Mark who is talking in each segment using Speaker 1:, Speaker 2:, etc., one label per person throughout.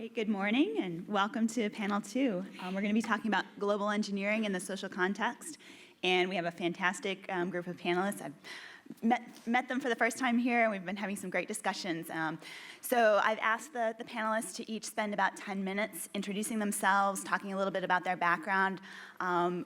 Speaker 1: Great, good morning and welcome to panel 2. We're going to be talking about global engineering in the social context, and we have a fantastic group of panelists. I've met them for the first time here, and we've been having some great discussions. So I've asked the panelists to each spend about 10 minutes introducing themselves, talking a little bit about their background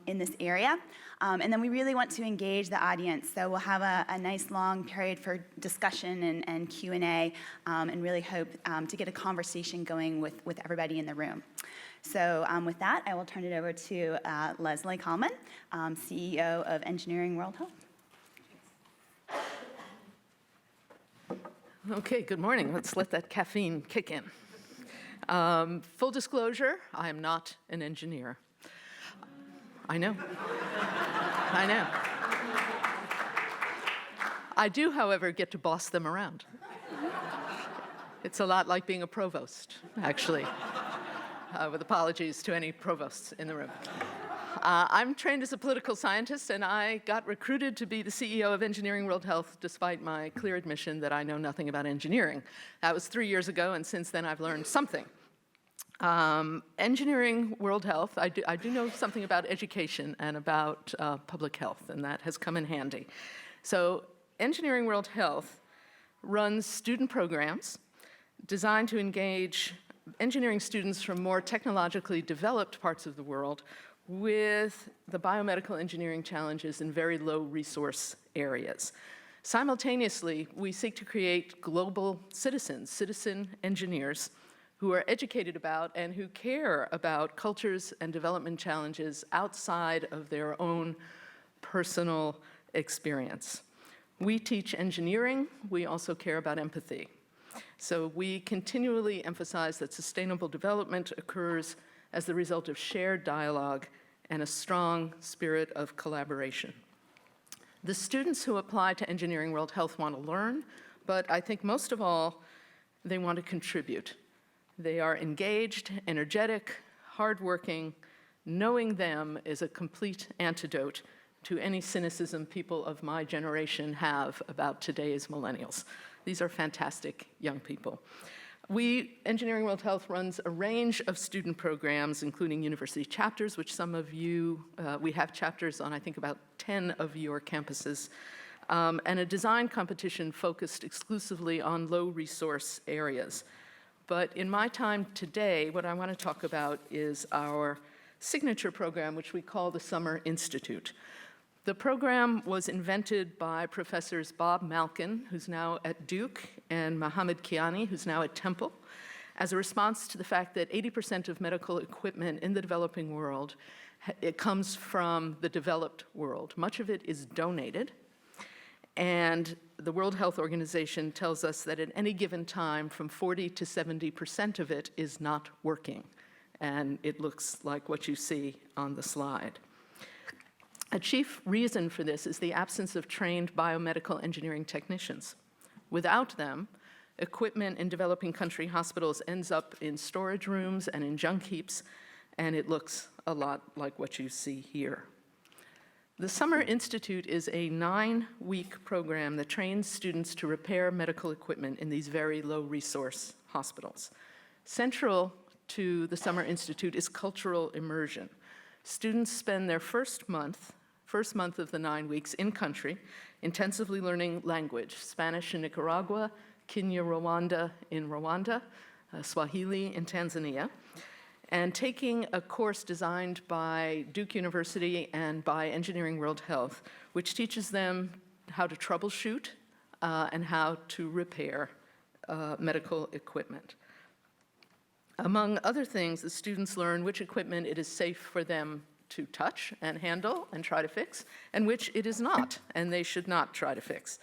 Speaker 1: in this area. And then we really want to engage the audience. So we'll have a nice long period for discussion and Q&A, and really hope to get a conversation going with everybody in the room. So with that, I will turn it over to Leslie Calman, CEO of Engineering World Health.
Speaker 2: Okay, good morning. Let's let that caffeine kick in. Full disclosure, I am not an engineer. I know. I know. I do, however, get to boss them around. It's a lot like being a provost, actually, with apologies to any provosts in the room. I'm trained as a political scientist, and I got recruited to be the CEO of Engineering World Health despite my clear admission that I know nothing about engineering. That was 3 years ago, and since then I've learned something. Engineering World Health, I do know something about education and about public health, and that has come in handy. So Engineering World Health runs student programs designed to engage engineering students from more technologically developed parts of the world with the biomedical engineering challenges in very low resource areas. Simultaneously, we seek to create global citizen engineers who are educated about and who care about cultures and development challenges outside of their own personal experience. We teach engineering, we also care about empathy. So we continually emphasize that sustainable development occurs as the result of shared dialogue and a strong spirit of collaboration. The students who apply to Engineering World Health want to learn, but I think most of all, they want to contribute. They are engaged, energetic, hardworking. Knowing them is a complete antidote to any cynicism people of my generation have about today's millennials. These are fantastic young people. Engineering World Health runs a range of student programs, including university chapters, which some of you, we have chapters on, I think, about 10 of your campuses, and a design competition focused exclusively on low resource areas. But in my time today, what I want to talk about is our signature program, which we call the Summer Institute. The program was invented by professors Bob Malkin, who's now at Duke, and Mohammed Kiani, who's now at Temple, as a response to the fact that 80% of medical equipment in the developing world, it comes from the developed world. Much of it is donated, and the World Health Organization tells us that at any given time, from 40 to 70% of it is not working, and it looks like what you see on the slide. A chief reason for this is the absence of trained biomedical engineering technicians. Without them, equipment in developing country hospitals ends up in storage rooms and in junk heaps, and it looks a lot like what you see here. The Summer Institute is a 9-week program that trains students to repair medical equipment in these very low-resource hospitals. Central to the Summer Institute is cultural immersion. Students spend their first month of the 9 weeks in country, intensively learning language, Spanish in Nicaragua, Kenya, Rwanda in Rwanda, Swahili in Tanzania, and taking a course designed by Duke University and by Engineering World Health, which teaches them how to troubleshoot and how to repair medical equipment. Among other things, the students learn which equipment it is safe for them to touch and handle and try to fix, and which it is not, and they should not try to fix.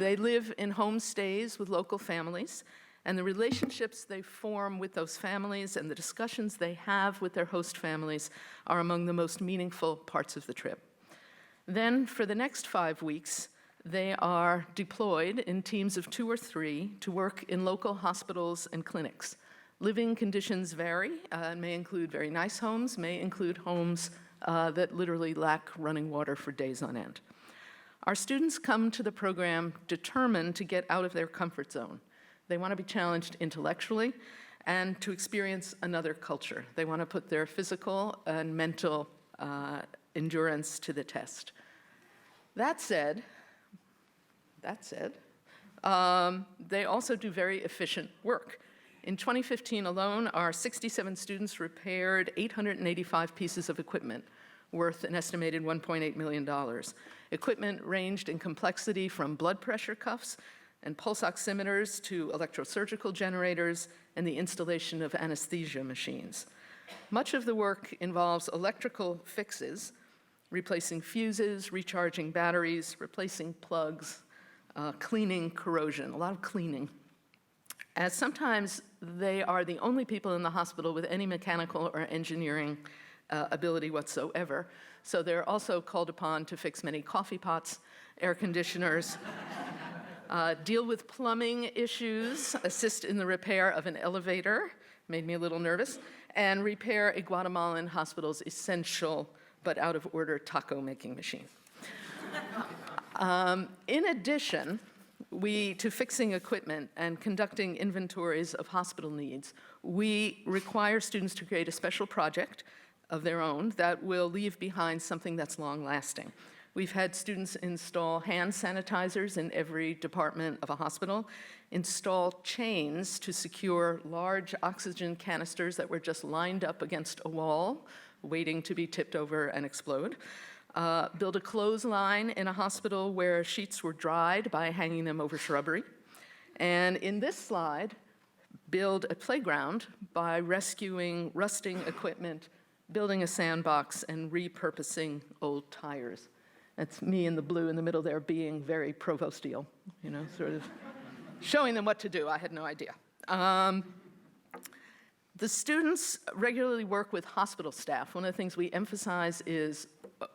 Speaker 2: They live in homestays with local families, and the relationships they form with those families and the discussions they have with their host families are among the most meaningful parts of the trip. Then, for the next 5 weeks, they are deployed in teams of 2 or 3 to work in local hospitals and clinics. Living conditions vary, may include very nice homes, may include homes that literally lack running water for days on end. Our students come to the program determined to get out of their comfort zone. They want to be challenged intellectually, and to experience another culture. They want to put their physical and mental endurance to the test. That said, they also do very efficient work. In 2015 alone, our 67 students repaired 885 pieces of equipment worth an estimated $1.8 million. Equipment ranged in complexity from blood pressure cuffs and pulse oximeters to electrosurgical generators and the installation of anesthesia machines. Much of the work involves electrical fixes, replacing fuses, recharging batteries, replacing plugs, cleaning corrosion, a lot of cleaning. As sometimes they are the only people in the hospital with any mechanical or engineering ability whatsoever. So they're also called upon to fix many coffee pots, air conditioners, deal with plumbing issues, assist in the repair of an elevator, made me a little nervous, and repair a Guatemalan hospital's essential but out-of-order taco-making machine. In addition, to fixing equipment and conducting inventories of hospital needs, we require students to create a special project of their own that will leave behind something that's long-lasting. We've had students install hand sanitizers in every department of a hospital, install chains to secure large oxygen canisters that were just lined up against a wall, waiting to be tipped over and explode, build a clothesline in a hospital where sheets were dried by hanging them over shrubbery, and in this slide, build a playground by rescuing rusting equipment, building a sandbox, and repurposing old tires. That's me in the blue in the middle there being very provostial, sort of showing them what to do. I had no idea. The students regularly work with hospital staff. One of the things we emphasize is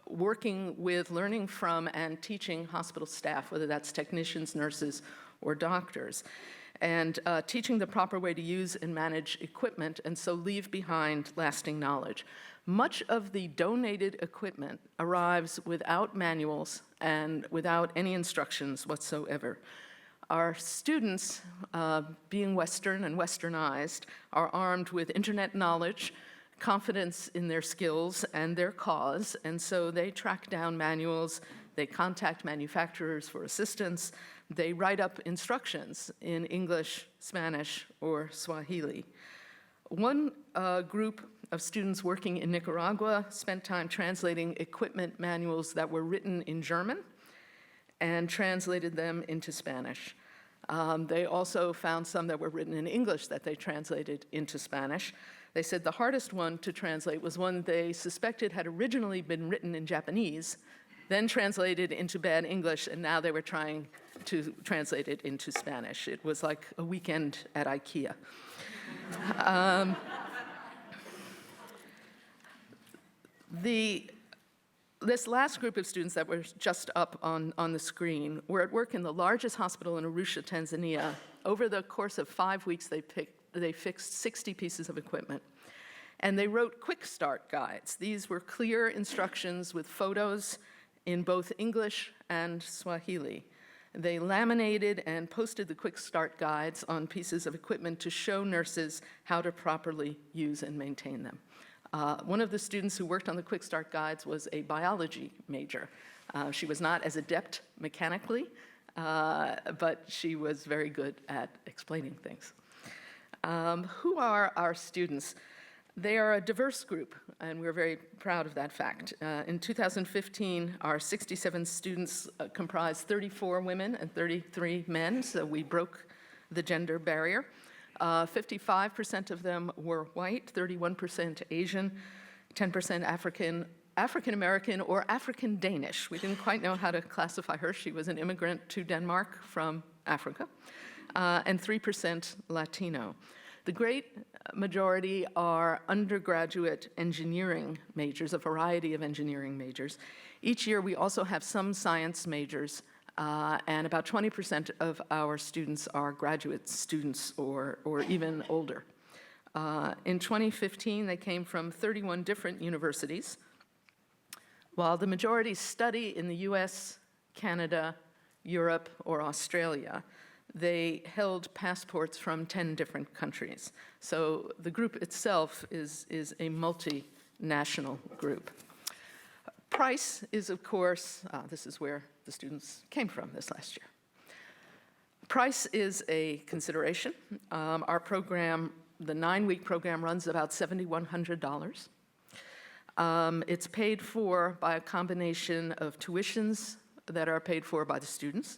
Speaker 2: working with, learning from, and teaching hospital staff, whether that's technicians, nurses, or doctors, and teaching the proper way to use and manage equipment, and so leave behind lasting knowledge. Much of the donated equipment arrives without manuals and without any instructions whatsoever. Our students, being Western and Westernized, are armed with internet knowledge, confidence in their skills and their cause, and so they track down manuals, they contact manufacturers for assistance, they write up instructions in English, Spanish, or Swahili. One group of students working in Nicaragua spent time translating equipment manuals that were written in German and translated them into Spanish. They also found some that were written in English that they translated into Spanish. They said the hardest one to translate was one they suspected had originally been written in Japanese, then translated into bad English, and now they were trying to translate it into Spanish. It was like a weekend at IKEA. This last group of students that were just up on the screen were at work in the largest hospital in Arusha, Tanzania. Over the course of 5 weeks, they fixed 60 pieces of equipment. And they wrote quick start guides. These were clear instructions with photos in both English and Swahili. They laminated and posted the quick start guides on pieces of equipment to show nurses how to properly use and maintain them. One of the students who worked on the quick start guides was a biology major. She was not as adept mechanically, but she was very good at explaining things. Who are our students? They are a diverse group, and we're very proud of that fact. In 2015, our 67 students comprised 34 women and 33 men, so we broke the gender barrier. 55% of them were white, 31% Asian, 10% African American, or African Danish. We didn't quite know how to classify her. She was an immigrant to Denmark from Africa, and 3% Latino. The great majority are undergraduate engineering majors, a variety of engineering majors. Each year, we also have some science majors, and about 20% of our students are graduate students or even older. In 2015, they came from 31 different universities. While the majority study in the US, Canada, Europe, or Australia, they held passports from 10 different countries. So the group itself is a multinational group. Price is, of course, this is where the students came from this last year. Price is a consideration. Our program, the 9-week program, runs about $7,100. It's paid for by a combination of tuitions that are paid for by the students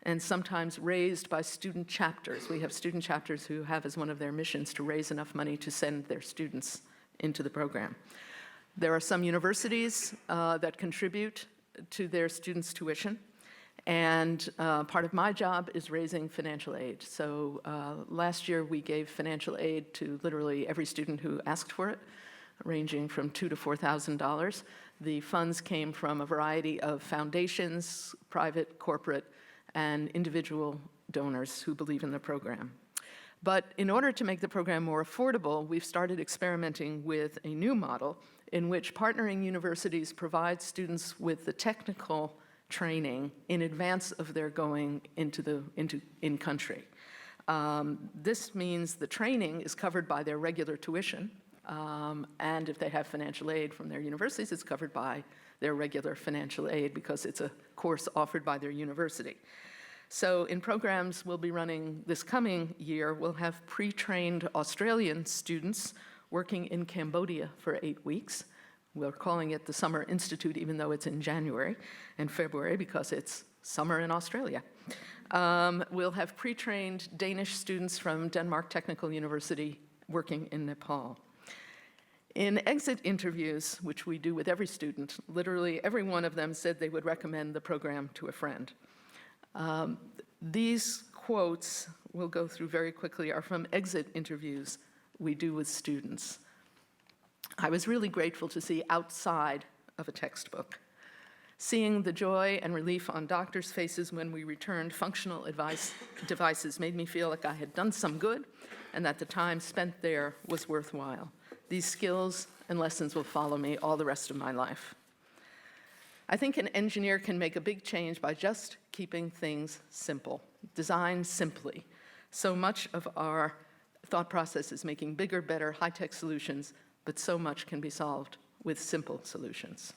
Speaker 2: and sometimes raised by student chapters. We have student chapters who have as one of their missions to raise enough money to send their students into the program. There are some universities that contribute to their students' tuition, and part of my job is raising financial aid. So last year we gave financial aid to literally every student who asked for it, ranging from $2,000 to $4,000. The funds came from a variety of foundations, private, corporate, and individual donors who believe in the program. But in order to make the program more affordable, we've started experimenting with a new model in which partnering universities provide students with the technical training in advance of their going in country. This means the training is covered by their regular tuition, and if they have financial aid from their universities, it's covered by their regular financial aid because it's a course offered by their university. So in programs we'll be running this coming year, we'll have pre-trained Australian students working in Cambodia for 8 weeks. We're calling it the Summer Institute, even though it's in January and February because it's summer in Australia. We'll have pre-trained Danish students from Denmark Technical University working in Nepal. In exit interviews, which we do with every student, literally every one of them said they would recommend the program to a friend. These quotes, we'll go through very quickly, are from exit interviews we do with students. I was really grateful to see outside of a textbook. Seeing the joy and relief on doctors' faces when we returned functional devices made me feel like I had done some good and that the time spent there was worthwhile. These skills and lessons will follow me all the rest of my life. I think an engineer can make a big change by just keeping things simple, designed simply. So much of our thought process is making bigger, better, high-tech solutions, but so much can be solved with simple solutions.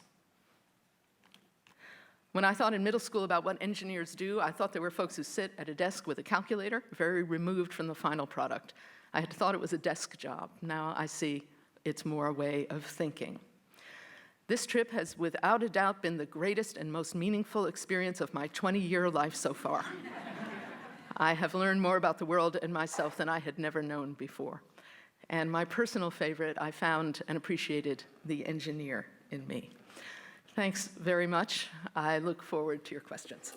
Speaker 2: When I thought in middle school about what engineers do, I thought there were folks who sit at a desk with a calculator, very removed from the final product. I had thought it was a desk job. Now I see it's more a way of thinking. This trip has without a doubt been the greatest and most meaningful experience of my 20-year life so far. I have learned more about the world and myself than I had never known before. And my personal favorite, I found and appreciated the engineer in me. Thanks very much. I look forward to your questions.